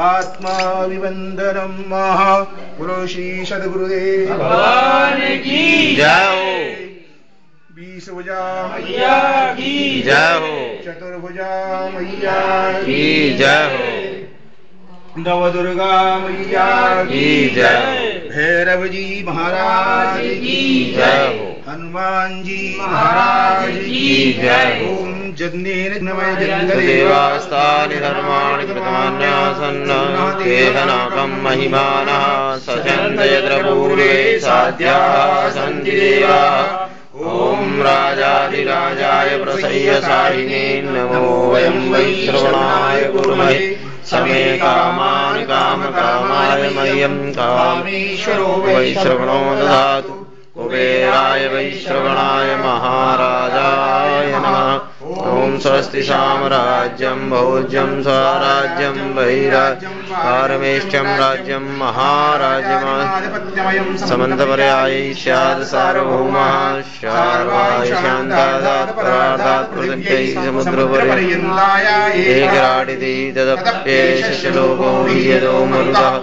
आत्माभिवंदनम महापुरुषी सद्गुरुदेव भगवान की जय हो। 20 भुजा मैया की जय हो। चतुर्भुजा मैया की जय हो। नवदुर्गा मैया की जय हो। भैरव जी महाराज की जय हो। हनुमान जी महाराज की जय हो। ओम जग्नेन देवास्तानि धर्माणि कृतमान्यासन्न तेषनाकं महिमानः सचन्त यत्र पूर्वे साध्याः सन्ति देवाः। ओम राजाधिराजाय प्रसह्य साहिने नमो वयं वै श्रवणाय कुर्महे समे कामानि कामकामाय मह्यं कामेश्वरो वै श्रवणो ददातु। कुबेराय वै श्रवणाय महाराजाय नमः। ओम स्वस्ति साम्राज्यं भोज्यं स्वराज्यं बहिराज्यं पारमेष्ठ्यं राज्यं महाराज्यम् समन्तपर्यायै स्यात् सार्वभौमः शार्वाय शान्तादात् परार्धात् पृथिव्यै समुद्रपर्यन्ताय एकराडिति तदप्येष श्लोको हीयतो मरुतः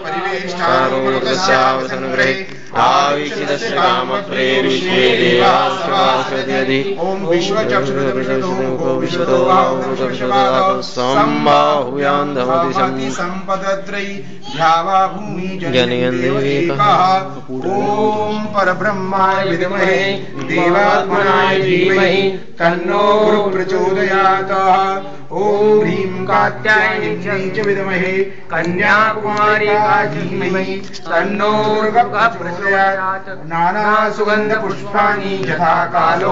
सारोर्गस्यावसनगृहे आवीक्षितस्य कामप्रेरिष्ये देवाश्वासयति। ओम विश्वचक्षुषम्बाहुयान्धमति सम्पदत्रयी ध्यावा भूमि जनयन्देवैकः। ओम परब्रह्माय विद्महे देवात्मनाय धीमहि तन्नो गुरुः प्रचोदयात्। ओम ह्रीं कात्यायनी च विद्महे कन्याकुमारिकायै धीमहि तन्नो दुर्गा प्रचोदयात्। नाना सुगंध पुष्पाणि यथा कालो